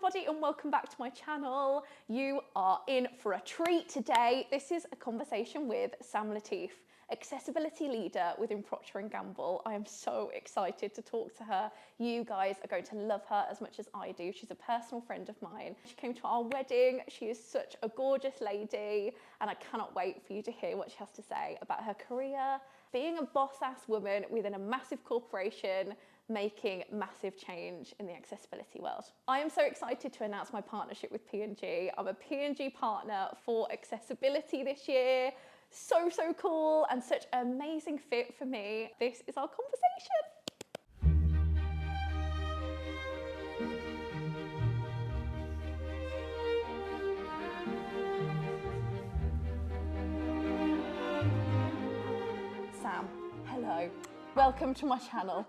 everybody and welcome back to my channel. You are in for a treat today. This is a conversation with Sam Latif, accessibility leader within Procter Gamble. I am so excited to talk to her. You guys are going to love her as much as I do. She's a personal friend of mine. She came to our wedding. She is such a gorgeous lady and I cannot wait for you to hear what she has to say about her career, being a boss-ass woman within a massive corporation, making massive change in the accessibility world. I am so excited to announce my partnership with P&G. I'm a P&G partner for accessibility this year. So cool and such an amazing fit for me. This is our conversation. Sam, hello. Welcome to my channel.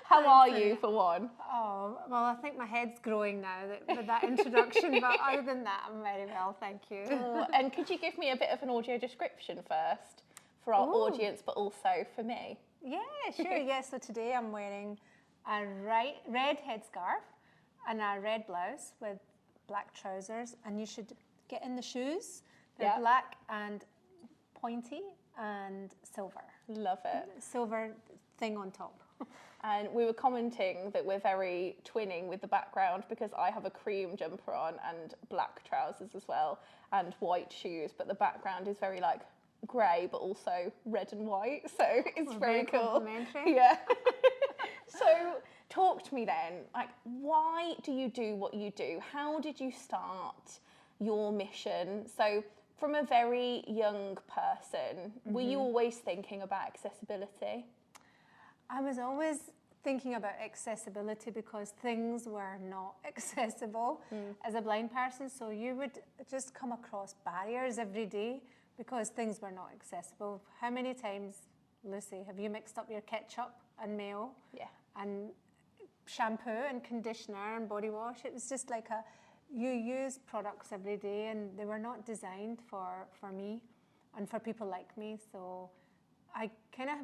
How are you, for one? Oh, well, I think my head's growing now with that introduction, but other than that, I'm very well, thank you. And could you give me a bit of an audio description first for our audience, but also for me? Yeah, sure. Yeah, so today I'm wearing a red headscarf and a red blouse with black trousers, and you should get in the shoes. They're black and pointy and silver. Love it. Silver thing on top. And we were commenting that we're very twinning with the background because I have a cream jumper on and black trousers as well and white shoes, but the background is very like grey but also red and white, so it's very cool. Yeah. So talk to me then, like, why do you do what you do? How did you start your mission? So from a very young person, were you always thinking about accessibility? I was always thinking about accessibility because things were not accessible as a blind person. So you would just come across barriers every day because things were not accessible. How many times, Lucy, have you mixed up your ketchup and mayo? Yeah. And shampoo and conditioner and body wash? It was just like you use products every day and they were not designed for me and for people like me. So I kind of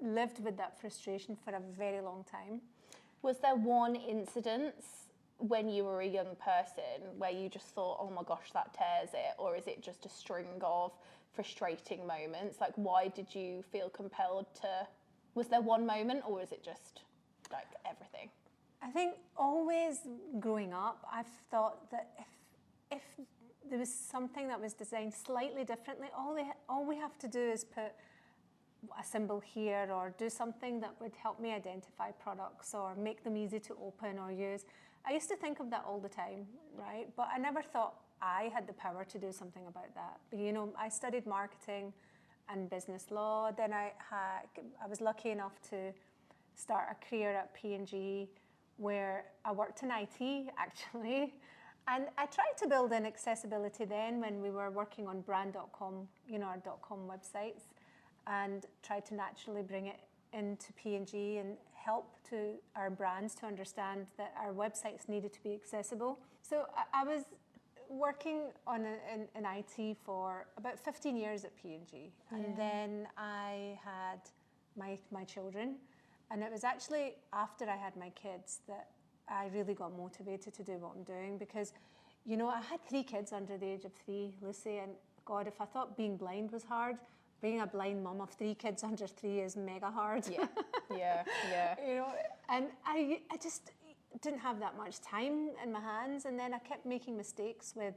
lived with that frustration for a very long time. Was there one incident when you were a young person where you just thought, oh my gosh, that tears it? Or is it just a string of frustrating moments? Like, why did you feel compelled to, was there one moment or was it just like everything? I think always growing up, I've thought that if there was something that was designed slightly differently, all we have to do is put a symbol here or do something that would help me identify products or make them easy to open or use. I used to think of that all the time, right? But I never thought I had the power to do something about that. You know, I studied marketing and business law. Then I was lucky enough to start a career at P&G where I worked in IT actually. And I tried to build in accessibility then when we were working on brand.com, you know, our .com websites, and tried to naturally bring it into P&G and help to our brands to understand that our websites needed to be accessible. So I was working in IT for about 15 years at P&G. And then I had my children. And it was actually after I had my kids that I really got motivated to do what I'm doing because, you know, I had 3 kids under the age of 3, Lucy, and God, if I thought being blind was hard, being a blind mum of 3 kids under 3 is mega hard. Yeah. You know, and I just didn't have that much time in my hands, and then I kept making mistakes with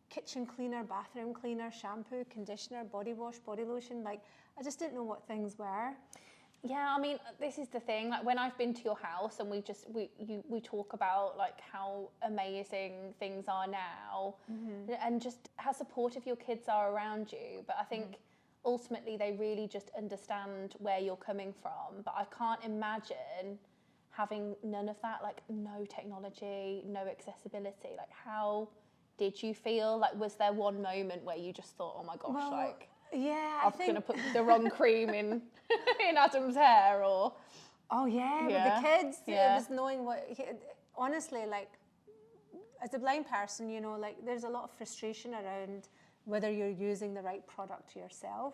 kitchen cleaner, bathroom cleaner, shampoo, conditioner, body wash, body lotion. Like, I just didn't know what things were. Yeah, I mean, this is the thing. Like, when I've been to your house and we talk about like how amazing things are now, and just how supportive your kids are around you. But I think ultimately they really just understand where you're coming from. But I can't imagine having none of that, like no technology, no accessibility. Like, how did you feel? Like, was there one moment where you just thought, oh my gosh, Well, like, yeah, I'm going to put the wrong cream in Adam's hair, or... Oh yeah, with the kids, yeah. It was knowing honestly, like, as a blind person, you know, like, there's a lot of frustration around whether you're using the right product yourself.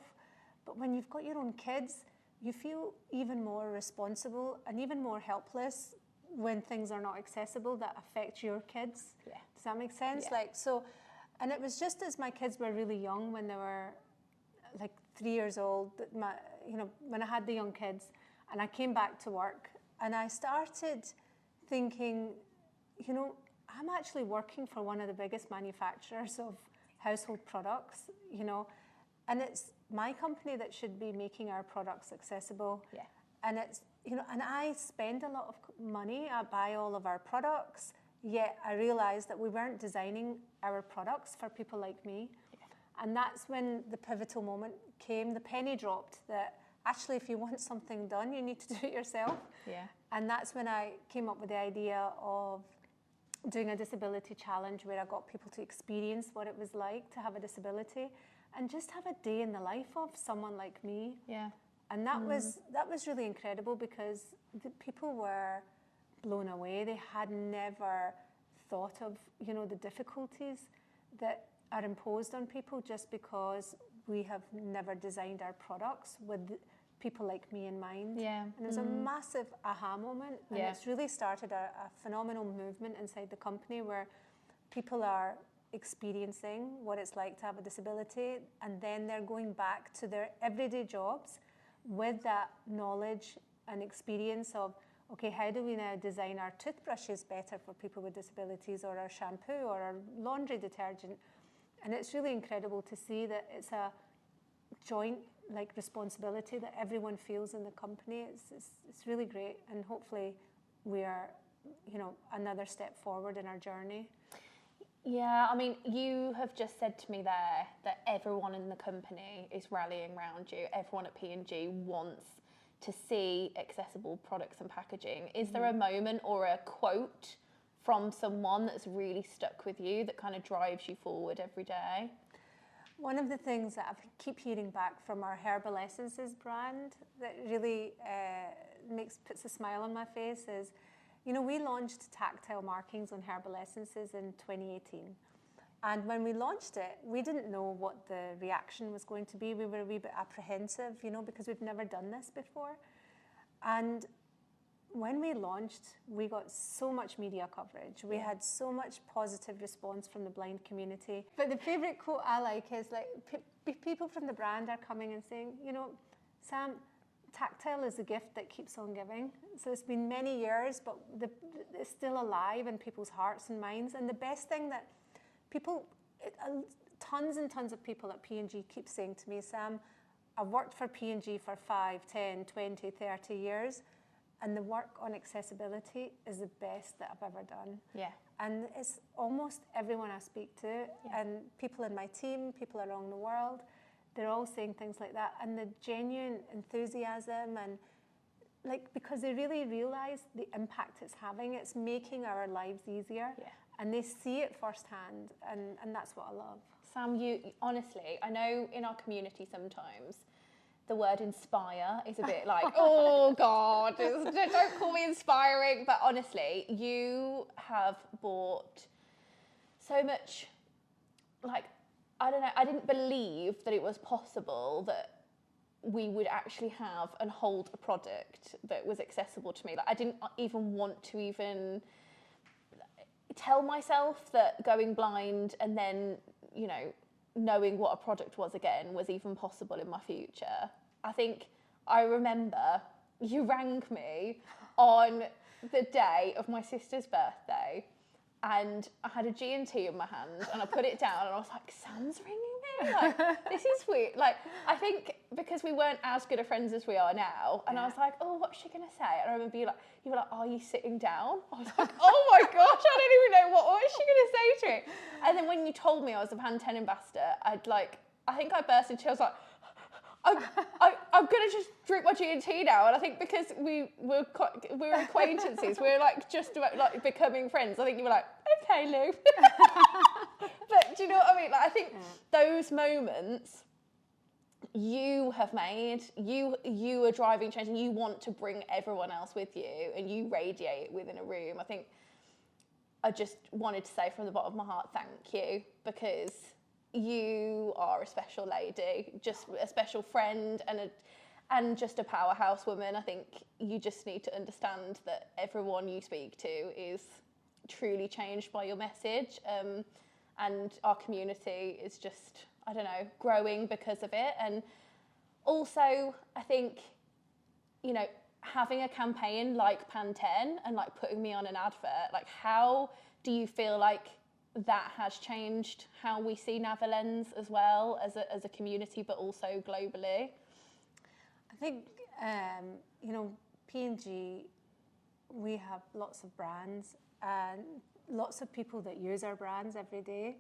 But when you've got your own kids, you feel even more responsible and even more helpless when things are not accessible that affect your kids. Yeah. Does that make sense? Yeah. Like, so, and it was just as my kids were really young, when they were like 3 years old, that when I had the young kids and I came back to work and I started thinking, I'm actually working for one of the biggest manufacturers of household products, and it's my company that should be making our products accessible. Yeah. And it's, and I spend a lot of money, I buy all of our products, yet I realized that we weren't designing our products for people like me. Yeah. And that's when the pivotal moment came, the penny dropped, that actually if you want something done, you need to do it yourself. Yeah. And that's when I came up with the idea of doing a disability challenge, where I got people to experience what it was like to have a disability and just have a day in the life of someone like me. Yeah. And that was really incredible, because the people were blown away. They had never thought of, the difficulties that are imposed on people just because we have never designed our products with people like me in mind. Yeah. And it was a massive aha moment, and it's really started a phenomenal movement inside the company where people are experiencing what it's like to have a disability, and then they're going back to their everyday jobs with that knowledge and experience of, okay, how do we now design our toothbrushes better for people with disabilities, or our shampoo, or our laundry detergent? And it's really incredible to see that it's a joint responsibility that everyone feels in the company. It's really great, and hopefully we are, another step forward in our journey. Yeah, I mean, you have just said to me there that everyone in the company is rallying around you. Everyone at P&G wants to see accessible products and packaging. Is there a moment or a quote from someone that's really stuck with you that kind of drives you forward every day? One of the things that I keep hearing back from our Herbal Essences brand that really puts a smile on my face is, we launched tactile markings on Herbal Essences in 2018. And when we launched it, we didn't know what the reaction was going to be. We were a wee bit apprehensive, because we've never done this before. And when we launched, we got so much media coverage. We had so much positive response from the blind community. But the favorite quote I like is people from the brand are coming and saying, Sam, tactile is a gift that keeps on giving. So it's been many years, but it's still alive in people's hearts and minds. And the best thing that tons and tons of people at P&G keep saying to me, Sam, I've worked for P&G for 5, 10, 20, 30 years, and the work on accessibility is the best that I've ever done. Yeah. And it's almost everyone I speak to, and people in my team, people around the world, they're all saying things like that. And the genuine enthusiasm, and because they really realize the impact it's having. It's making our lives easier. Yeah. And they see it firsthand, and that's what I love. Sam, you honestly, I know in our community sometimes the word inspire is a bit like, oh God, don't call me inspiring. But honestly, you have brought so much, I don't know, I didn't believe that it was possible that we would actually have and hold a product that was accessible to me. I didn't even want to even tell myself that going blind and then, knowing what a product was again was even possible in my future. I think I remember you rang me on the day of my sister's birthday, and I had a G&T in my hand, and I put it down, and I was like, Sam's ringing me? This is weird. I think because we weren't as good of friends as we are now, and I was like, oh, what's she going to say? And I remember you were like, are you sitting down? I was like, oh my gosh, I don't even know what is she going to say to me? And then when you told me I was a Pantene ambassador, I think I burst into tears. I was like, I'm gonna just drink my G&T now, and I think because we were acquaintances, we were just about becoming friends. I think you were like, okay, Lou. But do you know what I mean? I think those moments you have made, you are driving change, and you want to bring everyone else with you, and you radiate within a room. I think I just wanted to say from the bottom of my heart, thank you, because you are a special lady, just a special friend, and and just a powerhouse woman. I think you just need to understand that everyone you speak to is truly changed by your message, and our community is just, I don't know, growing because of it. And also, I think, you know, having a campaign like Pantene and like putting me on an advert, like how do you feel like that has changed how we see Netherlands as well as a community, but also globally? I think, you know, P&G, we have lots of brands and lots of people that use our brands every day.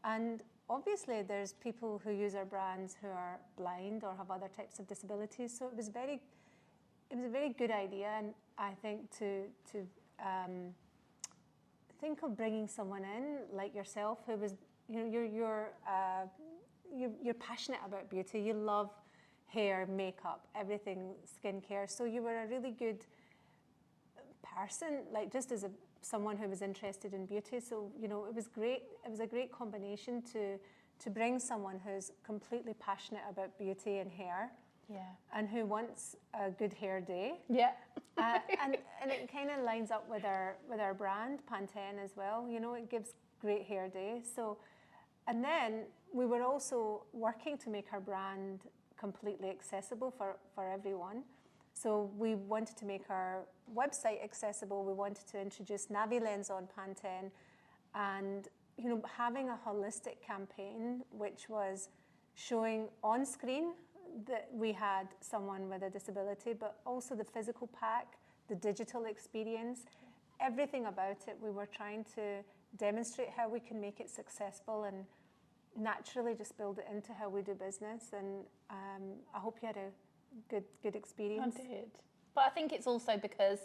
And obviously there's people who use our brands who are blind or have other types of disabilities. So it was a very good idea, and I think to think of bringing someone in like yourself who was, you know, you're passionate about beauty. You love hair, makeup, everything, skincare. So you were a really good person, like just as someone who was interested in beauty. So, you know, it was great. It was a great combination to bring someone who's completely passionate about beauty and hair. Yeah. And who wants a good hair day. Yeah. And it kind of lines up with our brand, Pantene, as well. You know, it gives great hair day. So, and then we were also working to make our brand completely accessible for everyone. So we wanted to make our website accessible. We wanted to introduce NaviLens on Pantene, and, you know, having a holistic campaign, which was showing on screen that we had someone with a disability, but also the physical pack, the digital experience, everything about it. We were trying to demonstrate how we can make it successful and naturally just build it into how we do business. And I hope you had a good experience. I did. But I think it's also because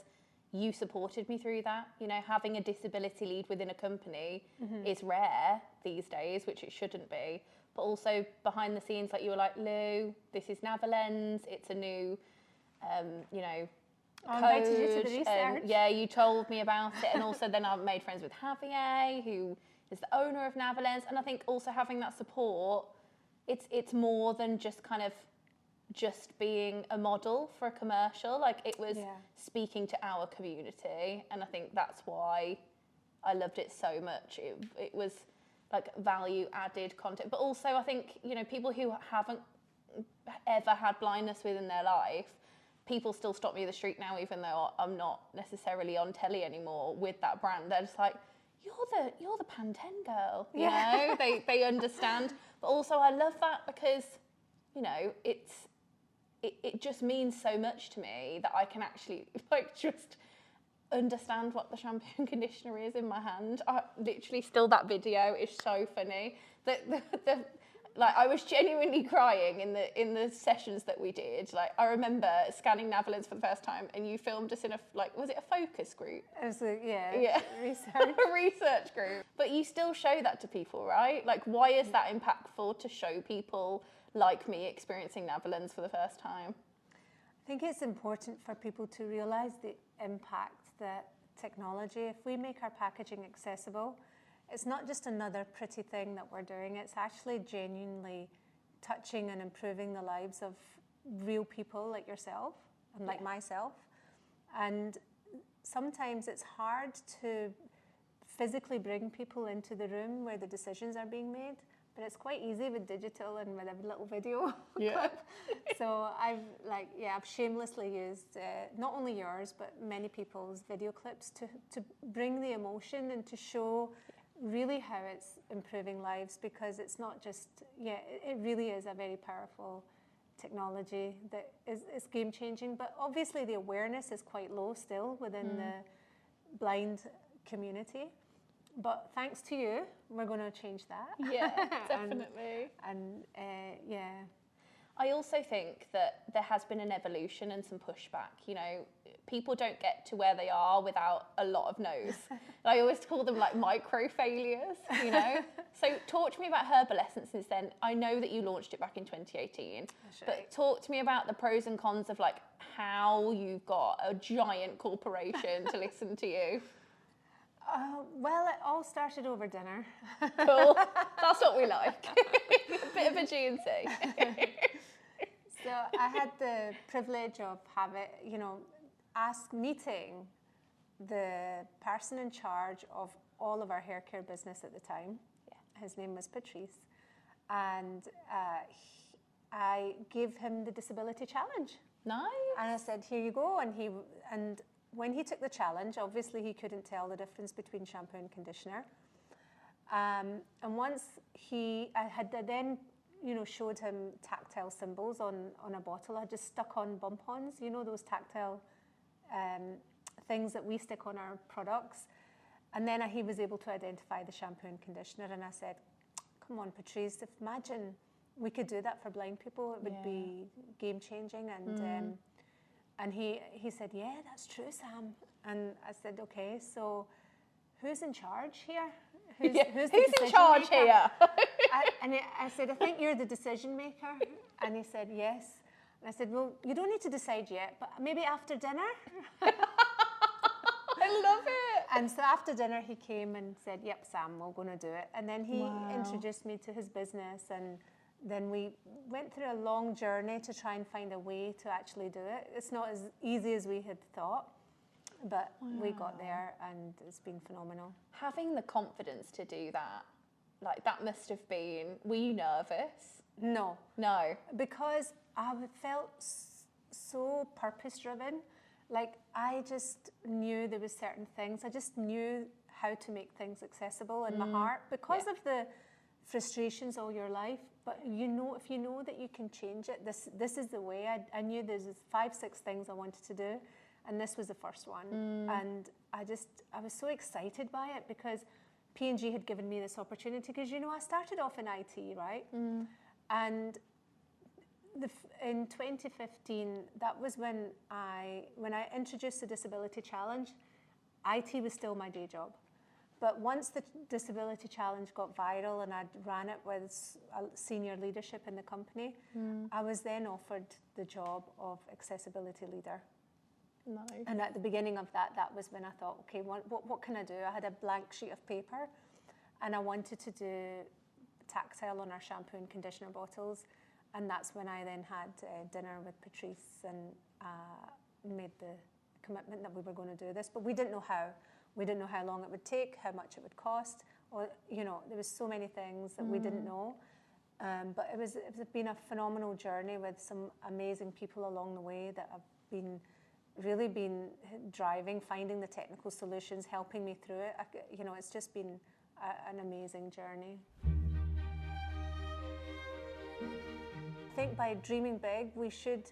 you supported me through that. You know, having a disability lead within a company is rare these days, which it shouldn't be. But also behind the scenes, like you were like, Lou, this is NaviLens, it's a new, you know, I code. invited you to the research. Yeah, you told me about it. And also then I made friends with Javier, who is the owner of NaviLens. And I think also having that support, it's more than just kind of just being a model for a commercial. Like it was speaking to our community. And I think that's why I loved it so much. It was like value added content, but also I think, you know, people who haven't ever had blindness within their life, people still stop me in the street now, even though I'm not necessarily on telly anymore with that brand. They're just like, you're the Pantene girl, you know. They understand. But also I love that because, you know, it just means so much to me that I can actually like just understand what the shampoo and conditioner is in my hand. Literally, still that video is so funny. Like I was genuinely crying in the sessions that we did. Like I remember scanning NaviLens for the first time, and you filmed us in was it a focus group? It was research. A research group. But you still show that to people, right? Like why is that impactful to show people like me experiencing NaviLens for the first time? I think it's important for people to realise the impact that technology, if we make our packaging accessible, it's not just another pretty thing that we're doing, it's actually genuinely touching and improving the lives of real people like yourself and like myself. And sometimes it's hard to physically bring people into the room where the decisions are being made, but it's quite easy with digital and with a little video clip. So I've shamelessly used not only yours but many people's video clips to bring the emotion and to show really how it's improving lives, because it's not just, it really is a very powerful technology that is game changing. But obviously the awareness is quite low still within the blind community. But thanks to you, we're going to change that. Yeah, definitely. and I also think that there has been an evolution and some pushback. You know, people don't get to where they are without a lot of no's. I always call them like micro failures, you know. So talk to me about Herbal Essence since then. I know that you launched it back in 2018, but talk to me about the pros and cons of like how you've got a giant corporation to listen to you. Well, it all started over dinner. Cool. That's what we like. A bit of a G&C. So I had the privilege of meeting the person in charge of all of our hair care business at the time. Yeah. His name was Patrice. And I gave him the disability challenge. Nice. And I said, here you go. And when he took the challenge, obviously he couldn't tell the difference between shampoo and conditioner. And once I then showed him tactile symbols on a bottle. I just stuck on bump-ons, those tactile things that we stick on our products. And then he was able to identify the shampoo and conditioner. And I said, come on, Patrice, imagine we could do that for blind people. It would be game-changing. And he said, yeah, that's true, Sam. And I said, okay, so who's in charge here? Who's in charge here? I said, I think you're the decision maker. And he said, yes. And I said, well, you don't need to decide yet, but maybe after dinner. I love it. And so after dinner, he came and said, yep, Sam, we're going to do it. And then he introduced me to his business. And then we went through a long journey to try and find a way to actually do it. It's not as easy as we had thought. But we got there, and it's been phenomenal. Having the confidence to do that, like that must have been, were you nervous? No. No. Because I felt so purpose-driven. Like, I just knew there were certain things. I just knew how to make things accessible in my heart because of the frustrations all your life. But if you know that you can change it, this is the way. I knew there's 5, 6 things I wanted to do. And this was the first one. And I was so excited by it because P&G had given me this opportunity because, I started off in IT, right? And in 2015, that was when I introduced the Disability Challenge. IT was still my day job. But once the Disability Challenge got viral and I ran it with senior leadership in the company, I was then offered the job of accessibility leader. Nice. And at the beginning of that was when I thought, okay, what can I do? I had a blank sheet of paper and I wanted to do tactile on our shampoo and conditioner bottles. And that's when I then had dinner with Patrice and made the commitment that we were going to do this. But we didn't know how. We didn't know how long it would take, how much it would cost. Or, there was so many things that we didn't know. But it's been a phenomenal journey with some amazing people along the way that have really been driving, finding the technical solutions, helping me through it. It's just been an amazing journey. I think by dreaming big, we should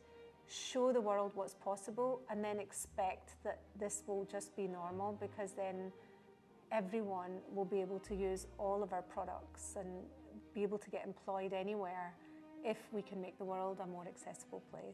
show the world what's possible and then expect that this will just be normal, because then everyone will be able to use all of our products and be able to get employed anywhere if we can make the world a more accessible place.